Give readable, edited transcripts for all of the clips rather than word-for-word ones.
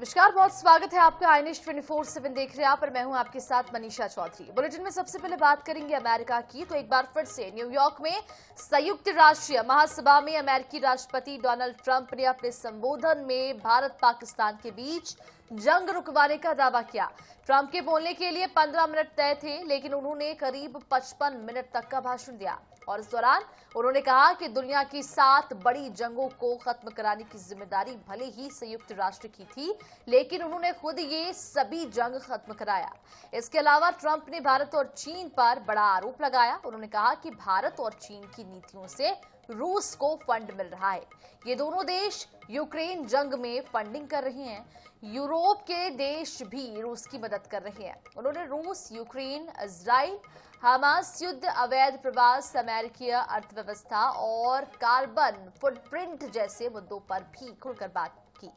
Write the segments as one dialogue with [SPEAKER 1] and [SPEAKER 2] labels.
[SPEAKER 1] नमस्कार, बहुत स्वागत है आपका आईनेश 24/7 देख रहे हैं आप और मैं हूं आपके साथ मनीषा चौधरी। बुलेटिन में सबसे पहले बात करेंगे अमेरिका की। तो एक बार फिर से न्यूयॉर्क में संयुक्त राष्ट्र महासभा में अमेरिकी राष्ट्रपति डोनाल्ड ट्रंप ने अपने संबोधन में भारत पाकिस्तान के बीच जंग रुकवाने का दावा किया। ट्रंप के बोलने के लिए 15 मिनट तय थे, लेकिन उन्होंने करीब 55 मिनट तक का भाषण दिया और इस दौरान उन्होंने कहा कि दुनिया की 7 बड़ी जंगों को खत्म कराने की जिम्मेदारी भले ही संयुक्त राष्ट्र की थी, लेकिन उन्होंने खुद ये सभी जंग खत्म कराया। इसके अलावा ट्रंप ने भारत और चीन पर बड़ा आरोप लगाया। उन्होंने कहा कि भारत और चीन की नीतियों से रूस को फंड मिल रहा है। ये दोनों देश यूक्रेन जंग में फंडिंग कर रहे हैं। यूरोप के देश भी रूस की मदद कर रहे हैं। उन्होंने रूस, यूक्रेन, इजराइल, हमास युद्ध, अवैध प्रवास, अमेरिकी अर्थव्यवस्था और कार्बन फुटप्रिंट जैसे मुद्दों पर भी खुलकर बात की।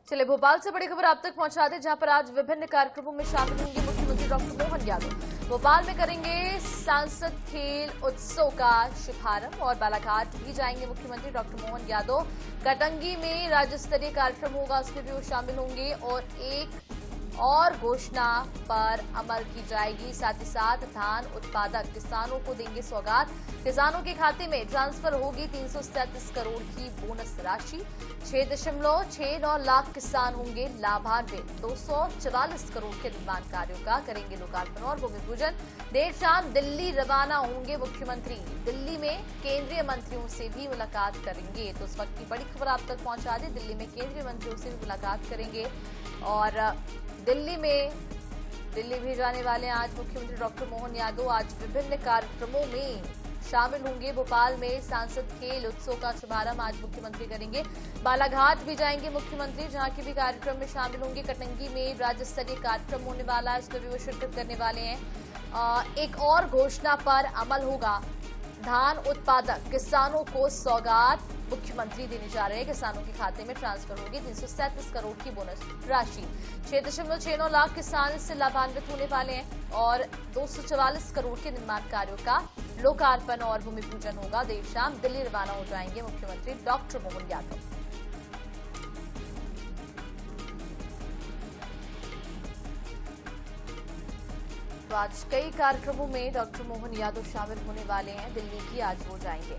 [SPEAKER 1] चलिए भोपाल से बड़ी खबर आप तक पहुंचा दें, जहां पर आज विभिन्न कार्यक्रमों में शामिल होंगे मुख्यमंत्री डॉक्टर मोहन यादव। भोपाल में करेंगे सांसद खेल उत्सव का शुभारंभ और बालाघाट भी जाएंगे मुख्यमंत्री डॉक्टर मोहन यादव। कटंगी में राज्य स्तरीय कार्यक्रम होगा, उसमें भी वो शामिल होंगे और एक और घोषणा पर अमल की जाएगी। साथ ही साथ धान उत्पादक किसानों को देंगे सौगात। किसानों के खाते में ट्रांसफर होगी 337 करोड़ की बोनस राशि। 6.69 लाख किसान होंगे लाभान्वित। 244 करोड़ के निर्माण कार्यों का करेंगे लोकार्पण और भूमि पूजन। देर शाम दिल्ली रवाना होंगे मुख्यमंत्री। दिल्ली में केंद्रीय मंत्रियों से भी मुलाकात करेंगे। तो इस वक्त की बड़ी खबर आप तक पहुंचा दें, दिल्ली में केंद्रीय मंत्रियों से भी मुलाकात करेंगे और दिल्ली भी जाने वाले हैं आज मुख्यमंत्री डॉक्टर मोहन यादव। आज विभिन्न कार्यक्रमों में शामिल होंगे। भोपाल में सांसद खेल उत्सव का शुभारंभ आज मुख्यमंत्री करेंगे। बालाघाट भी जाएंगे मुख्यमंत्री, जहां के भी कार्यक्रम में शामिल होंगे। कटंगी में राज्य स्तरीय कार्यक्रम होने वाला है, इसमें भी वो शिरकत करने वाले हैं। एक और घोषणा पर अमल होगा। धान उत्पादक किसानों को सौगात मुख्यमंत्री देने जा रहे हैं। किसानों के खाते में ट्रांसफर होगी 337 करोड़ की बोनस राशि। 6.69 लाख किसान इससे लाभान्वित होने वाले हैं और 244 करोड़ के निर्माण कार्यों का लोकार्पण और भूमि पूजन होगा। देर शाम दिल्ली रवाना हो जाएंगे मुख्यमंत्री डॉक्टर मोहन यादव। तो आज कई कार्यक्रमों में डॉक्टर मोहन यादव शामिल होने वाले हैं। दिल्ली की आज वो जाएंगे।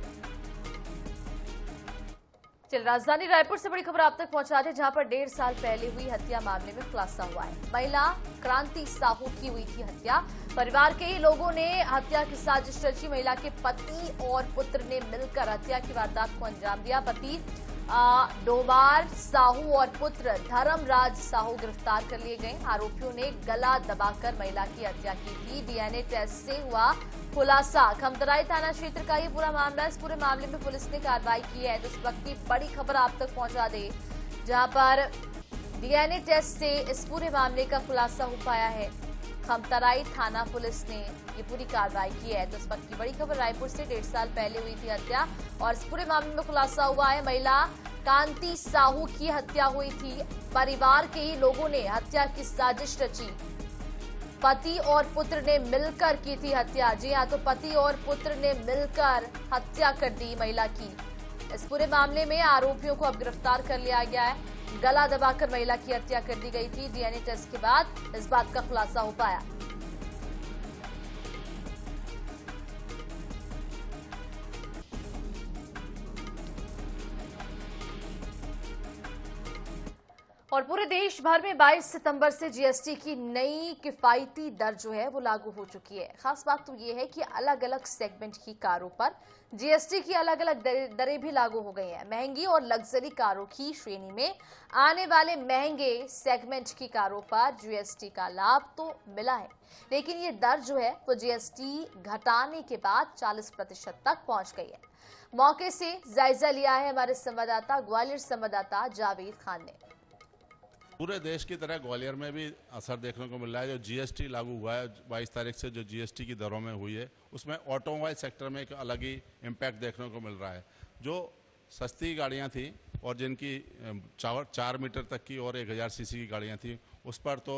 [SPEAKER 1] चल राजधानी रायपुर से बड़ी खबर आप तक पहुंचा दें, जहां पर 1.5 साल पहले हुई हत्या मामले में खुलासा हुआ है। महिला क्रांति साहू की हुई थी हत्या। परिवार के ही लोगों ने हत्या की साजिश रची। महिला के पति और पुत्र ने मिलकर हत्या की वारदात को अंजाम दिया। पति डोबार साहू और पुत्र धर्मराज साहू गिरफ्तार कर लिए गए। आरोपियों ने गला दबाकर महिला की हत्या की थी। डीएनए टेस्ट से हुआ खुलासा। खमतराई थाना क्षेत्र का ये पूरा मामला। इस पूरे मामले में पुलिस ने कार्रवाई की है। तो इस वक्त की बड़ी खबर आप तक पहुंचा दे, जहां पर डीएनए टेस्ट से इस पूरे मामले का खुलासा हो पाया है। खमतराई थाना पुलिस ने ये पूरी कार्रवाई की है। तो इस वक्त की बड़ी खबर रायपुर से 1.5 साल पहले हुई थी हत्या और इस पूरे मामले में खुलासा हुआ है। महिला कांति साहू की हत्या हुई थी। परिवार के ही लोगों ने हत्या की साजिश रची। पति और पुत्र ने मिलकर की थी हत्या। जी हाँ, तो पति और पुत्र ने मिलकर हत्या कर दी महिला की। इस पूरे मामले में आरोपियों को अब गिरफ्तार कर लिया गया है। गला दबाकर महिला की हत्या कर दी गई थी। डीएनए टेस्ट के बाद इस बात का खुलासा हो पाया। और पूरे देश भर में 22 सितंबर से जीएसटी की नई किफायती दर जो है वो लागू हो चुकी है। खास बात तो ये है कि अलग अलग सेगमेंट की कारों पर जीएसटी की अलग अलग दरें भी लागू हो गई हैं। महंगी और लग्जरी कारों की श्रेणी में आने वाले महंगे सेगमेंट की कारों पर जीएसटी का लाभ तो मिला है, लेकिन ये दर जो है वो जीएसटी घटाने के बाद 40% तक पहुंच गई है। मौके से जायजा लिया है हमारे संवाददाता ग्वालियर संवाददाता जावेद खान ने।
[SPEAKER 2] पूरे देश की तरह ग्वालियर में भी असर देखने को मिल रहा है। जो जीएसटी लागू हुआ है 22 तारीख से, जो जीएसटी की दरों में हुई है, उसमें ऑटोमोबाइल सेक्टर में एक अलग ही इम्पैक्ट देखने को मिल रहा है। जो सस्ती गाड़ियां थी और जिनकी 4 मीटर तक की और 1000 सीसी की गाड़ियां थी, उस पर तो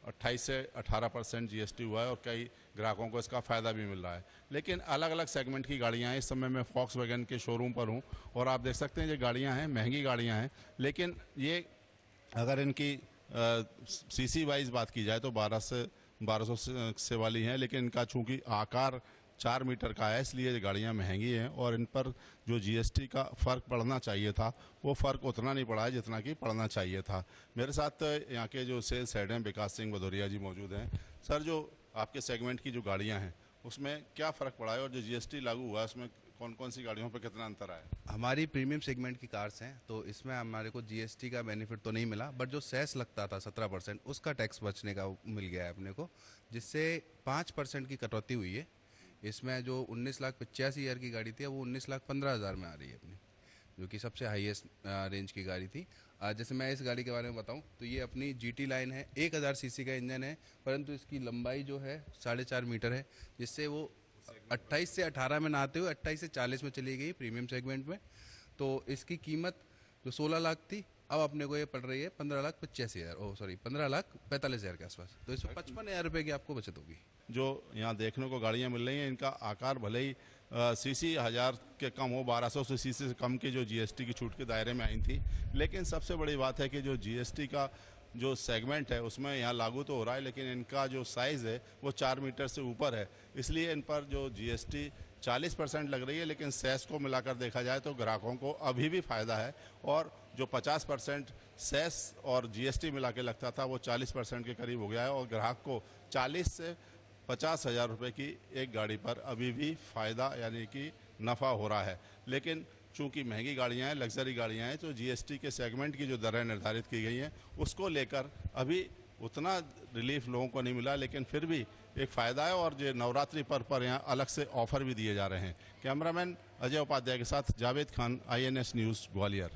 [SPEAKER 2] 28 से 18% जीएसटी हुआ है और कई ग्राहकों को इसका फ़ायदा भी मिल रहा है। लेकिन अलग अलग सेगमेंट की गाड़ियां हैं। इस समय मैं फॉक्सवैगन के शोरूम पर हूं और आप देख सकते हैं ये गाड़ियां हैं, महंगी गाड़ियां हैं, लेकिन ये अगर इनकी सीसी वाइज बात की जाए तो 1200 से वाली हैं, लेकिन इनका चूंकि आकार 4 मीटर का है इसलिए ये गाड़ियाँ महंगी हैं और इन पर जो जीएसटी का फ़र्क पड़ना चाहिए था वो फ़र्क उतना नहीं पड़ा है जितना कि पड़ना चाहिए था। मेरे साथ यहाँ के जो सेल्स हेड हैं विकास सिंह भदौरिया जी मौजूद हैं। सर, जो आपके सेगमेंट की जो गाड़ियाँ हैं उसमें क्या फ़र्क पड़ा है और जो जीएसटी लागू हुआ है उसमें कौन कौन सी गाड़ियों पर कितना अंतर आया?
[SPEAKER 3] हमारी प्रीमियम सेगमेंट की कार्स हैं तो इसमें हमारे को जीएसटी का बेनिफिट तो नहीं मिला, बट जो सेस लगता था 17% उसका टैक्स बचने का मिल गया है अपने को, जिससे 5% की कटौती हुई है। इसमें जो 19,85,000 की गाड़ी थी वो 19,15,000 में आ रही है अपनी, जो कि सबसे हाईएस्ट रेंज की गाड़ी थी। जैसे मैं इस गाड़ी के बारे में बताऊं तो ये अपनी जीटी लाइन है, 1000 सीसी का इंजन है, परंतु इसकी लंबाई जो है 4.5 मीटर है, जिससे वो 28 से 18 में नहाते हुए 28 से 40 में चली गई प्रीमियम सेगमेंट में। तो इसकी कीमत जो 16 लाख थी अब अपने को ये पड़ रही है 15,45,000 के आसपास। तो इसमें 55,000 रुपये की आपको बचत होगी।
[SPEAKER 2] जो यहाँ देखने को गाड़ियाँ मिल रही हैं इनका आकार भले ही सीसी 1000 के कम हो, 1200 सीसी से कम की जो जीएसटी की छूट के दायरे में आई थी, लेकिन सबसे बड़ी बात है कि जो जीएसटी का जो सेगमेंट है उसमें यहाँ लागू तो हो रहा है लेकिन इनका जो साइज़ है वो 4 मीटर से ऊपर है, इसलिए इन पर जो जीएसटी 40% लग रही है। लेकिन सेस को मिलाकर देखा जाए तो ग्राहकों को अभी भी फ़ायदा है और जो 50% सेस और जीएसटी मिला के लगता था वो 40% के करीब हो गया है और ग्राहक को 40 से 50,000 रुपये की एक गाड़ी पर अभी भी फ़ायदा यानी कि नफ़ा हो रहा है। लेकिन चूंकि महंगी गाड़ियां हैं, लग्जरी गाड़ियां हैं, तो जीएसटी के सेगमेंट की जो दरें निर्धारित की गई हैं उसको लेकर अभी उतना रिलीफ लोगों को नहीं मिला, लेकिन फिर भी एक फ़ायदा है और जो नवरात्रि पर्व पर यहाँ अलग से ऑफर भी दिए जा रहे हैं। कैमरामैन अजय उपाध्याय के साथ जावेद खान, INS न्यूज़, ग्वालियर।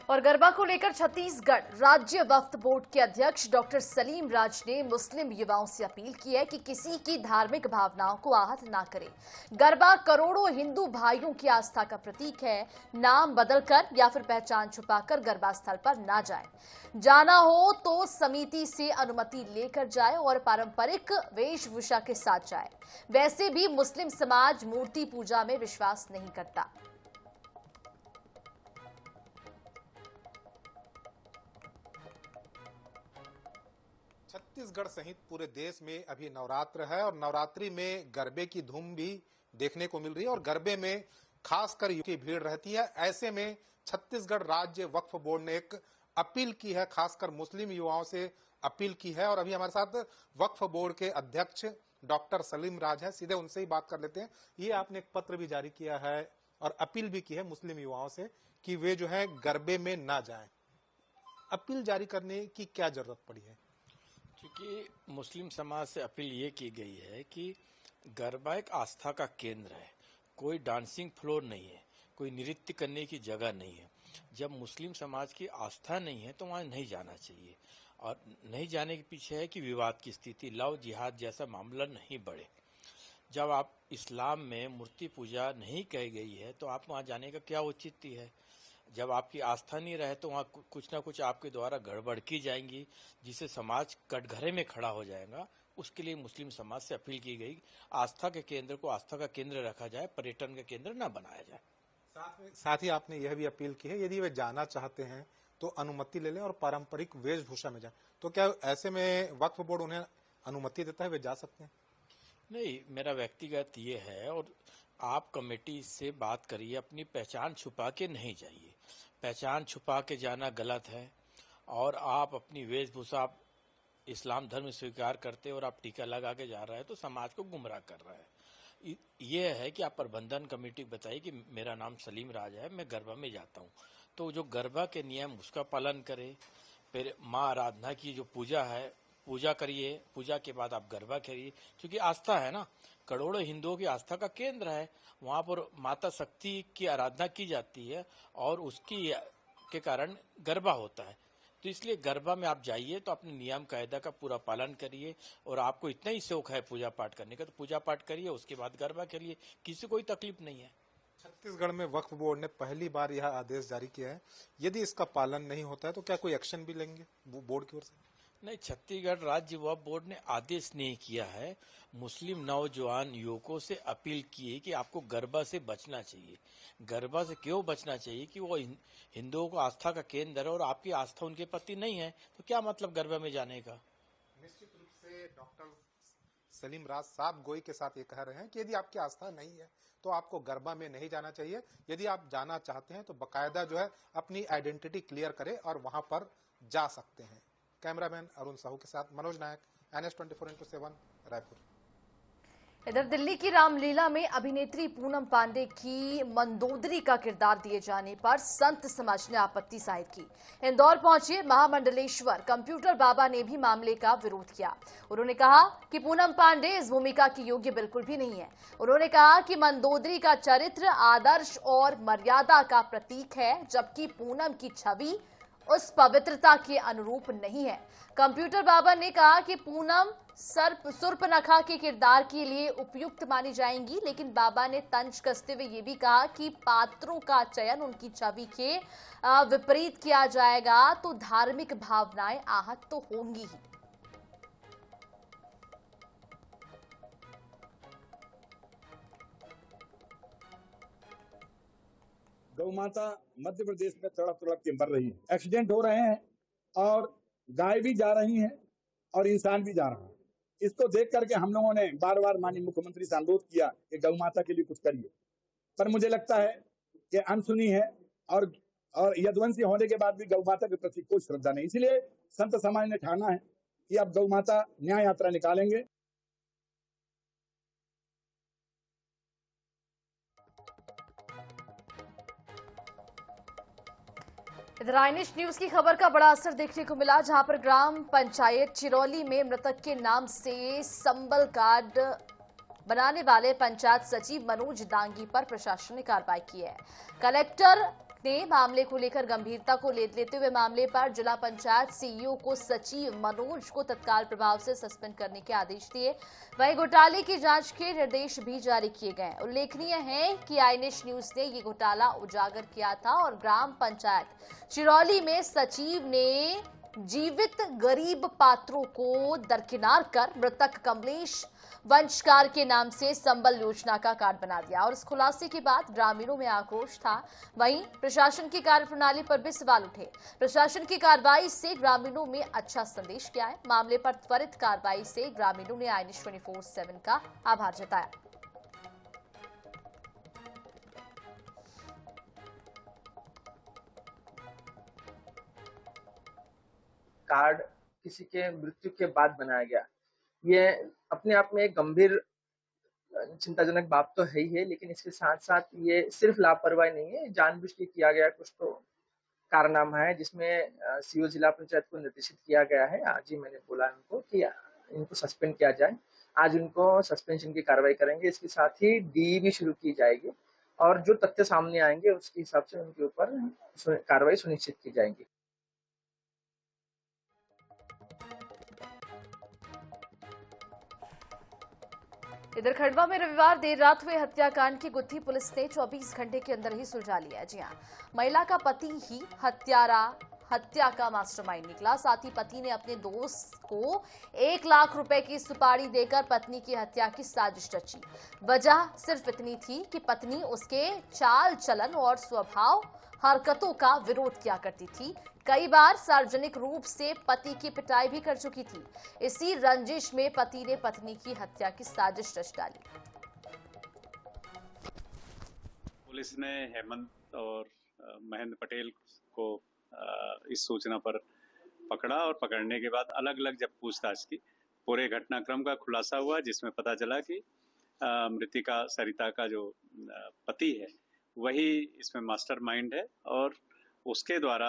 [SPEAKER 1] और गरबा को लेकर छत्तीसगढ़ राज्य वक्फ बोर्ड के अध्यक्ष डॉक्टर सलीम राज ने मुस्लिम युवाओं से अपील की है कि किसी की धार्मिक भावनाओं को आहत ना करें। गरबा करोड़ों हिंदू भाइयों की आस्था का प्रतीक है। नाम बदलकर या फिर पहचान छुपाकर गरबा स्थल पर ना जाए। जाना हो तो समिति से अनुमति लेकर जाए और पारंपरिक वेशभूषा के साथ जाए। वैसे भी मुस्लिम समाज मूर्ति पूजा में विश्वास नहीं करता।
[SPEAKER 4] छत्तीसगढ़ सहित पूरे देश में अभी नवरात्र है और नवरात्रि में गरबे की धूम भी देखने को मिल रही है और गरबे में खासकर युवा की भीड़ रहती है। ऐसे में छत्तीसगढ़ राज्य वक्फ बोर्ड ने एक अपील की है, खासकर मुस्लिम युवाओं से अपील की है। और अभी हमारे साथ वक्फ बोर्ड के अध्यक्ष डॉक्टर सलीम राज है, सीधे उनसे ही बात कर लेते हैं। ये आपने एक पत्र भी जारी किया है और अपील भी की है मुस्लिम युवाओं से कि वे जो है गरबे में ना जाएं। अपील जारी करने की क्या जरूरत पड़ी है?
[SPEAKER 5] क्योंकि मुस्लिम समाज से अपील ये की गई है कि गरबा एक आस्था का केंद्र है, कोई डांसिंग फ्लोर नहीं है, कोई नृत्य करने की जगह नहीं है। जब मुस्लिम समाज की आस्था नहीं है तो वहाँ नहीं जाना चाहिए और नहीं जाने के पीछे है कि विवाद की स्थिति, लव जिहाद जैसा मामला नहीं बढ़े। जब आप इस्लाम में मूर्ति पूजा नहीं कही गई है तो आप वहाँ जाने का क्या औचित्य है? जब आपकी आस्था नहीं रहे तो वहाँ कुछ ना कुछ आपके द्वारा गड़बड़ की जाएंगी जिससे समाज कटघरे में खड़ा हो जाएगा। उसके लिए मुस्लिम समाज से अपील की गई, आस्था के केंद्र को आस्था का केंद्र रखा जाए, पर्यटन का केंद्र न बनाया जाए।
[SPEAKER 4] साथ ही आपने यह भी अपील की है यदि वे जाना चाहते हैं तो अनुमति ले लें और पारंपरिक वेशभूषा में जाएं। तो क्या ऐसे में वक्फ बोर्ड उन्हें अनुमति देता है, वे जा सकते हैं?
[SPEAKER 5] नहीं, मेरा व्यक्तिगत ये है और आप कमेटी से बात करिए, अपनी पहचान छुपा के नहीं जाइए। पहचान छुपा के जाना गलत है और आप अपनी वेशभूषा आप इस्लाम धर्म स्वीकार करते और आप टीका लगा के जा रहे हैं तो समाज को गुमराह कर रहा है। ये है कि आप प्रबंधन कमेटी बताइए कि मेरा नाम सलीम राज है, मैं गरबा में जाता हूँ, तो जो गरबा के नियम उसका पालन करें। फिर माँ आराधना की जो पूजा है पूजा करिए, पूजा के बाद आप गरबा करिए, क्योंकि आस्था है ना, करोड़ों हिंदुओं की आस्था का केंद्र है। वहाँ पर माता शक्ति की आराधना की जाती है और उसकी के कारण गरबा होता है। तो इसलिए गरबा में आप जाइए तो अपने नियम कायदा का पूरा पालन करिए और आपको इतना ही शौक है पूजा पाठ करने का तो पूजा पाठ करिए, उसके बाद गरबा करिए, किसी कोई तकलीफ नहीं है।
[SPEAKER 4] छत्तीसगढ़ में वक्फ बोर्ड ने पहली बार यह आदेश जारी किया है। यदि इसका पालन नहीं होता है तो क्या कोई एक्शन भी लेंगे बोर्ड की ओर से?
[SPEAKER 5] नहीं, छत्तीसगढ़ राज्य वक्फ बोर्ड ने आदेश नहीं किया है। मुस्लिम नौजवान युवकों से अपील की है कि आपको गरबा से बचना चाहिए। गरबा से क्यों बचना चाहिए कि वो हिंदुओं को आस्था का केंद्र है और आपकी आस्था उनके प्रति नहीं है, तो क्या मतलब गरबा में जाने का।
[SPEAKER 4] निश्चित रूप से डॉक्टर सलीम राज साहब गोई के साथ ये कह रहे हैं कि यदि आपकी आस्था नहीं है तो आपको गरबा में नहीं जाना चाहिए। यदि आप जाना चाहते हैं तो बकायदा जो है अपनी आइडेंटिटी क्लियर करें और वहां पर जा सकते हैं। कैमरामैन अरुण साहू के साथ मनोज नायक, NS24x7 रायपुर।
[SPEAKER 1] इधर दिल्ली की रामलीला में अभिनेत्री पूनम पांडे की मंदोदरी का किरदार दिए जाने पर संत समाज ने आपत्ति जाहिर की। इंदौर पहुंचे महामंडलेश्वर कंप्यूटर बाबा ने भी मामले का विरोध किया। उन्होंने कहा कि पूनम पांडे इस भूमिका की योग्य बिल्कुल भी नहीं है। उन्होंने कहा कि मंदोदरी का चरित्र आदर्श और मर्यादा का प्रतीक है, जबकि पूनम की छवि उस पवित्रता के अनुरूप नहीं है। कंप्यूटर बाबा ने कहा कि पूनम सुर्पनखा के किरदार के लिए उपयुक्त मानी जाएंगी, लेकिन बाबा ने तंज कसते हुए ये भी कहा कि पात्रों का चयन उनकी छवि के विपरीत किया जाएगा तो धार्मिक भावनाएं आहत तो होंगी ही।
[SPEAKER 6] गौ माता मध्य प्रदेश में तड़प तड़प के मर रही है। एक्सीडेंट हो रहे हैं और गाय भी जा रही हैं और इंसान भी जा रहा है। इसको देख करके हम लोगों ने बार बार माननीय मुख्यमंत्री से अनुरोध किया कि गौ माता के लिए कुछ करिए, पर मुझे लगता है कि अनसुनी है और यदुवंशी होने के बाद भी गौ माता के प्रति कोई श्रद्धा नहीं। इसलिए संत समाज ने ठाना है कि अब गौ माता न्याय यात्रा निकालेंगे।
[SPEAKER 1] इधर आईएनएच न्यूज की खबर का बड़ा असर देखने को मिला, जहां पर ग्राम पंचायत चिरौली में मृतक के नाम से संबल कार्ड बनाने वाले पंचायत सचिव मनोज दांगी पर प्रशासन ने कार्रवाई की है। कलेक्टर ने मामले को लेकर गंभीरता को लेते हुए मामले पर जिला पंचायत सीईओ को सचिव मनोज को तत्काल प्रभाव से सस्पेंड करने के आदेश दिए। वहीं घोटाले की जांच के निर्देश भी जारी किए गए। उल्लेखनीय है कि आईएनएच न्यूज ने ये घोटाला उजागर किया था और ग्राम पंचायत चिरौली में सचिव ने जीवित गरीब पात्रों को दरकिनार कर मृतक कमलेश वंशकार के नाम से संबल योजना का कार्ड बना दिया और इस खुलासे के बाद ग्रामीणों में आक्रोश था। वहीं प्रशासन की कार्यप्रणाली पर भी सवाल उठे। प्रशासन की कार्रवाई से ग्रामीणों में अच्छा संदेश गया है। मामले पर त्वरित कार्रवाई से ग्रामीणों ने INS24/7 का आभार जताया।
[SPEAKER 7] कार्ड किसी के मृत्यु के बाद बनाया गया, ये अपने आप में एक गंभीर चिंताजनक बात तो है ही है, लेकिन इसके साथ साथ ये सिर्फ लापरवाही नहीं है, जानबूझ के किया गया कुछ तो कारनामा है, जिसमें सीओ जिला पंचायत को निर्देशित किया गया है। आज ही मैंने बोला उनको कि इनको सस्पेंड किया जाए। आज उनको सस्पेंशन की कार्रवाई करेंगे। इसके साथ ही डी भी शुरू की जाएगी और जो तथ्य सामने आएंगे उसके हिसाब से उनके ऊपर कार्रवाई सुनिश्चित की जाएगी।
[SPEAKER 1] इधर खंडवा में रविवार देर रात हुए हत्याकांड की गुत्थी पुलिस ने 24 घंटे के अंदर ही सुलझा लिया। जी हां, महिला का पति ही हत्या का मास्टरमाइंड निकला। साथ ही पति ने अपने दोस्त को 1 लाख रुपए की सुपारी देकर पत्नी की हत्या की साजिश रची। वजह सिर्फ इतनी थी कि पत्नी उसके चाल चलन और स्वभाव हरकतों का विरोध किया करती थी। कई बार सार्वजनिक रूप से पति की पिटाई भी कर चुकी थी। इसी रंजिश में पति ने पत्नी की हत्या की साजिश रच डाली।
[SPEAKER 8] पुलिस ने हेमंत और महेंद्र पटेल को इस सूचना पर पकड़ा और पकड़ने के बाद अलग अलग जब पूछताछ की, पूरे घटनाक्रम का खुलासा हुआ, जिसमें पता चला कि मृतिका सरिता का जो पति है वही इसमें मास्टरमाइंड है और उसके द्वारा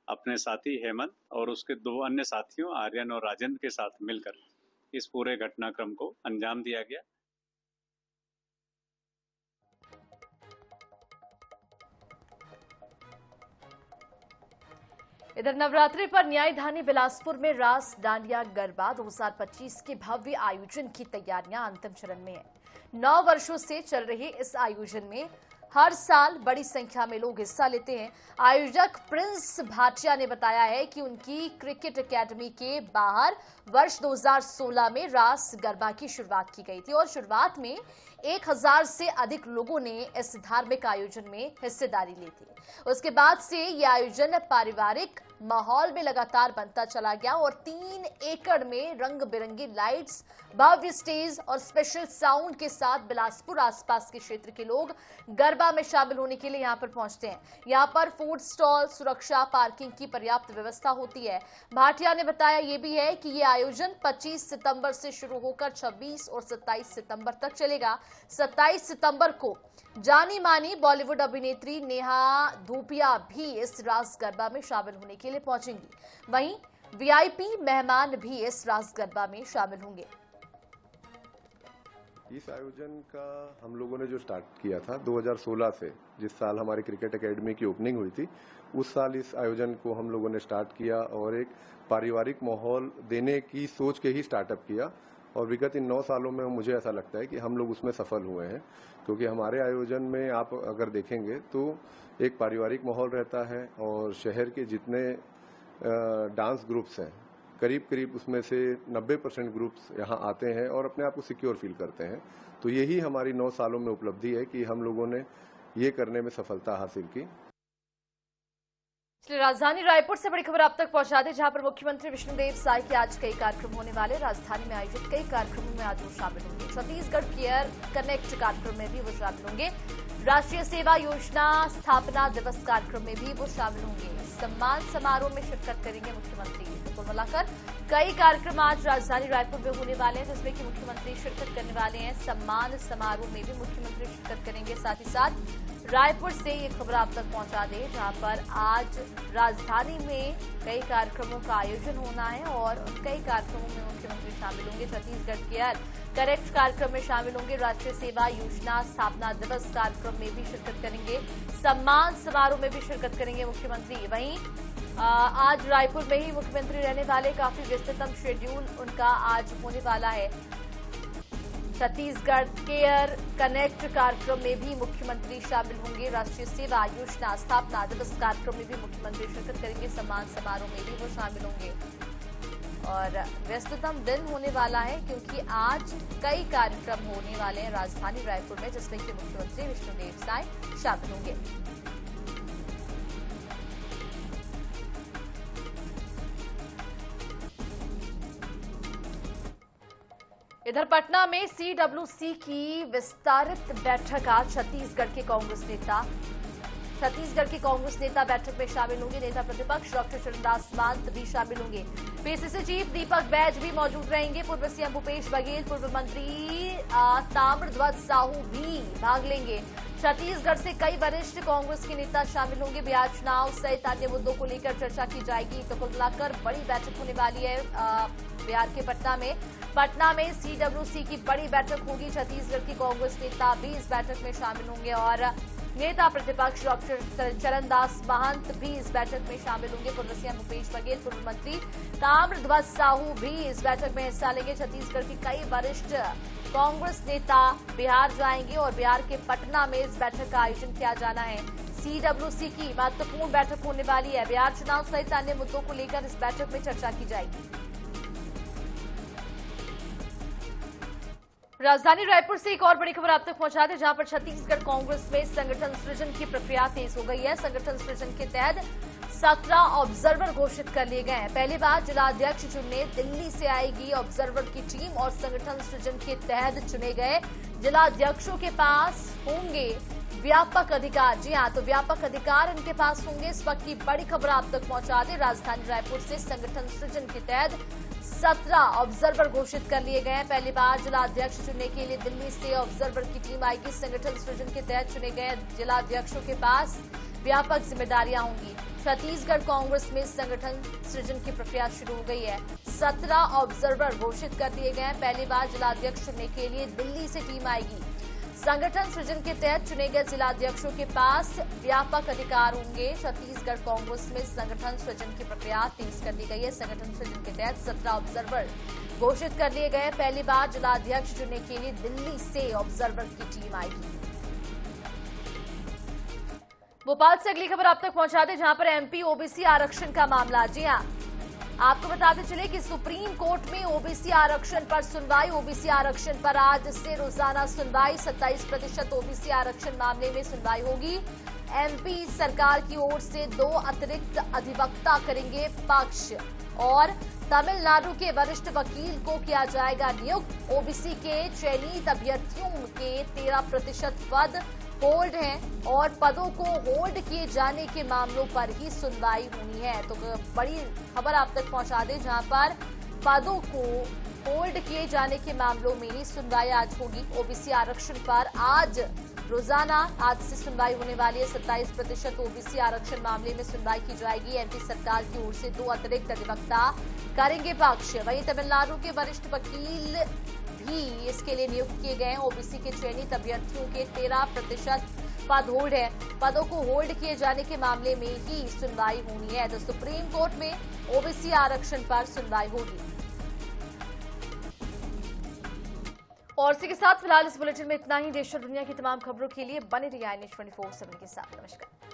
[SPEAKER 8] अपने साथी हेमंत और उसके 2 अन्य साथियों आर्यन और राजेंद्र के साथ मिलकर इस पूरे घटनाक्रम को अंजाम दिया गया।
[SPEAKER 1] इधर नवरात्रि पर न्यायधानी बिलासपुर में रास डांडिया गरबा 2025 के भव्य आयोजन की तैयारियां अंतिम चरण में है। 9 वर्षों से चल रहे इस आयोजन में हर साल बड़ी संख्या में लोग हिस्सा लेते हैं। आयोजक प्रिंस भाटिया ने बताया है कि उनकी क्रिकेट एकेडमी के बाहर वर्ष 2016 में रास गरबा की शुरुआत की गई थी और शुरुआत में 1000 से अधिक लोगों ने इस धार्मिक आयोजन में हिस्सेदारी ली थी। उसके बाद से यह आयोजन पारिवारिक माहौल में लगातार बनता चला गया और 3 एकड़ में रंग बिरंगी लाइट्स, भव्य स्टेज और स्पेशल साउंड के साथ बिलासपुर आसपास के क्षेत्र के लोग गरबा में शामिल होने के लिए यहां पर पहुंचते हैं। यहां पर फूड स्टॉल, सुरक्षा, पार्किंग की पर्याप्त व्यवस्था होती है। भाटिया ने बताया यह भी है कि यह आयोजन 25 सितंबर से शुरू होकर 26 और 27 सितंबर तक चलेगा। 27 सितंबर को जानी मानी बॉलीवुड अभिनेत्री नेहा धूपिया भी इस रास गरबा में शामिल होने के लिए पहुंचेंगी। वहीं वीआईपी मेहमान भी इस रास गरबा में शामिल होंगे।
[SPEAKER 9] इस आयोजन का हम लोगों ने जो स्टार्ट किया था 2016 से, जिस साल हमारी क्रिकेट एकेडमी की ओपनिंग हुई थी, उस साल इस आयोजन को हम लोगों ने स्टार्ट किया और एक पारिवारिक माहौल देने की सोच के ही स्टार्टअप किया। और विगत इन 9 सालों में मुझे ऐसा लगता है कि हम लोग उसमें सफल हुए हैं, क्योंकि हमारे आयोजन में आप अगर देखेंगे तो एक पारिवारिक माहौल रहता है और शहर के जितने डांस ग्रुप्स हैं, करीब करीब उसमें से 90% ग्रुप्स यहाँ आते हैं और अपने आप को सिक्योर फील करते हैं। तो यही हमारी 9 सालों में उपलब्धि है कि हम लोगों ने ये करने में सफलता हासिल की।
[SPEAKER 1] राजधानी रायपुर से बड़ी खबर आप तक पहुंचा दें, जहां पर मुख्यमंत्री विष्णुदेव साय के आज कई कार्यक्रम होने वाले। राजधानी में आयोजित कई कार्यक्रमों में आज वो शामिल होंगे। छत्तीसगढ़ केयर कनेक्ट कार्यक्रम में भी वो शामिल होंगे। राष्ट्रीय सेवा योजना स्थापना दिवस कार्यक्रम में भी वो शामिल होंगे। सम्मान समारोह में शिरकत करेंगे मुख्यमंत्री। तो कुल मिलाकर कई कार्यक्रम आज राजधानी रायपुर में होने वाले हैं, जिसमें कि मुख्यमंत्री शिरकत करने वाले हैं। सम्मान समारोह में भी मुख्यमंत्री शिरकत करेंगे। साथ ही साथ रायपुर से ये खबर आप तक पहुंचा दें, जहां पर आज राजधानी में कई कार्यक्रमों का आयोजन होना है और उन कई कार्यक्रमों में मुख्यमंत्री शामिल होंगे। छत्तीसगढ़ केयर कनेक्ट कार्यक्रम में शामिल होंगे। राष्ट्रीय सेवा योजना स्थापना दिवस कार्यक्रम में भी शिरकत करेंगे। सम्मान समारोह में भी शिरकत करेंगे मुख्यमंत्री। वहीं आज रायपुर में ही मुख्यमंत्री रहने वाले, काफी व्यस्ततम शेड्यूल उनका आज होने वाला है। छत्तीसगढ़ केयर कनेक्ट कार्यक्रम में भी मुख्यमंत्री शामिल होंगे। राष्ट्रीय सेवा योजना स्थापना दिवस कार्यक्रम में भी मुख्यमंत्री शिरकत करेंगे। सम्मान समारोह में भी वो शामिल होंगे और व्यस्ततम दिन होने वाला है, क्योंकि आज कई कार्यक्रम होने वाले हैं राजधानी रायपुर में, जिसमें कि मुख्यमंत्री विष्णुदेव साय शामिल होंगे। इधर पटना में सीडब्ल्यूसी की विस्तारित बैठक आज छत्तीसगढ़ के कांग्रेस नेता बैठक में शामिल होंगे। नेता प्रतिपक्ष डॉक्टर चरणदास महंत भी शामिल होंगे। पीसीसी चीफ दीपक बैज भी मौजूद रहेंगे। पूर्व सीएम भूपेश बघेल, पूर्व मंत्री ताम्रध्वज साहू भी भाग लेंगे। छत्तीसगढ़ से कई वरिष्ठ कांग्रेस के नेता शामिल होंगे। बिहार चुनाव सहित अन्य मुद्दों को लेकर चर्चा की जाएगी। तो कुल मिलाकर बड़ी बैठक होने वाली है बिहार के पटना में सीडब्ल्यूसी की बड़ी बैठक होगी। छत्तीसगढ़ की कांग्रेस नेता भी इस बैठक में शामिल होंगे और नेता प्रतिपक्ष डॉक्टर चरणदास महंत भी इस बैठक में शामिल होंगे। पूर्व सीएम भूपेश बघेल, पूर्व मंत्री ताम्रध्वज साहू भी इस बैठक में हिस्सा लेंगे। छत्तीसगढ़ के कई वरिष्ठ कांग्रेस नेता बिहार जाएंगे और बिहार के पटना में इस बैठक का आयोजन किया जाना है। सीडब्ल्यूसी की महत्वपूर्ण बैठक होने वाली है। बिहार चुनाव सहित अन्य मुद्दों को लेकर इस बैठक में चर्चा की जाएगी। राजधानी रायपुर से एक और बड़ी खबर आप तक पहुंचा दें, जहां पर छत्तीसगढ़ कांग्रेस में संगठन सृजन की प्रक्रिया तेज हो गई है। संगठन सृजन के तहत 17 ऑब्जर्वर घोषित कर लिए गए हैं। पहली बार जिलाध्यक्ष चुनने दिल्ली से आएगी ऑब्जर्वर की टीम और संगठन सृजन के तहत चुने गए जिलाध्यक्षों के पास होंगे व्यापक अधिकार। जी हां, तो व्यापक अधिकार इनके पास होंगे। इस वक्त की बड़ी खबर आप तक पहुंचा दें, राजधानी रायपुर से संगठन सृजन के तहत 17 ऑब्जर्वर घोषित कर लिए गए हैं। पहली बार जिलाध्यक्ष चुनने के लिए दिल्ली से ऑब्जर्वर की टीम आएगी। संगठन सृजन के तहत चुने गए जिलाध्यक्षों के पास व्यापक जिम्मेदारियां होंगी। छत्तीसगढ़ कांग्रेस में संगठन सृजन की प्रक्रिया शुरू हो गई है। 17 ऑब्जर्वर घोषित कर दिए गए हैं। पहली बार जिलाध्यक्ष चुनने के लिए दिल्ली से टीम आएगी। संगठन सृजन के तहत चुने गए जिलाध्यक्षों के पास व्यापक अधिकार होंगे। छत्तीसगढ़ कांग्रेस में संगठन सृजन की प्रक्रिया तेज कर दी गई है। संगठन सृजन के तहत 17 ऑब्जर्वर घोषित कर लिए गए। पहली बार जिलाध्यक्ष चुनने के लिए दिल्ली से ऑब्जर्वर की टीम आएगी। भोपाल से अगली खबर आप तक पहुंचा दें, जहां पर एमपी ओबीसी आरक्षण का मामला। जी हां, आपको बताते चले कि सुप्रीम कोर्ट में ओबीसी आरक्षण पर सुनवाई। ओबीसी आरक्षण पर आज से रोजाना सुनवाई। 27% ओबीसी आरक्षण मामले में सुनवाई होगी। एमपी सरकार की ओर से 2 अतिरिक्त अधिवक्ता करेंगे पक्ष और तमिलनाडु के वरिष्ठ वकील को किया जाएगा नियुक्त। ओबीसी के चयनित अभ्यर्थियों के 13% पद होल्ड हैं और पदों को होल्ड किए जाने के मामलों पर ही सुनवाई होनी है। तो बड़ी खबर आप तक पहुंचा दें, जहां पर पदों को होल्ड किए जाने के मामलों में ही सुनवाई आज होगी। ओबीसी आरक्षण पर आज रोजाना आज से सुनवाई होने वाली है। 27% ओबीसी आरक्षण मामले में सुनवाई की जाएगी। एमपी सरकार की ओर से 2 अतिरिक्त अधिवक्ता करेंगे पक्ष। वहीं तमिलनाडु के वरिष्ठ वकील भी इसके लिए नियुक्त किए गए हैं। ओबीसी के चयनित अभ्यर्थियों के 13% पद होल्ड है। पदों को होल्ड किए जाने के मामले में ही सुनवाई होनी है। तो सुप्रीम कोर्ट में ओबीसी आरक्षण पर सुनवाई होगी। और इसी के साथ फिलहाल इस बुलेटिन में इतना ही। देश और दुनिया की तमाम खबरों के लिए बने रहिए INH 24/7 के साथ। नमस्कार।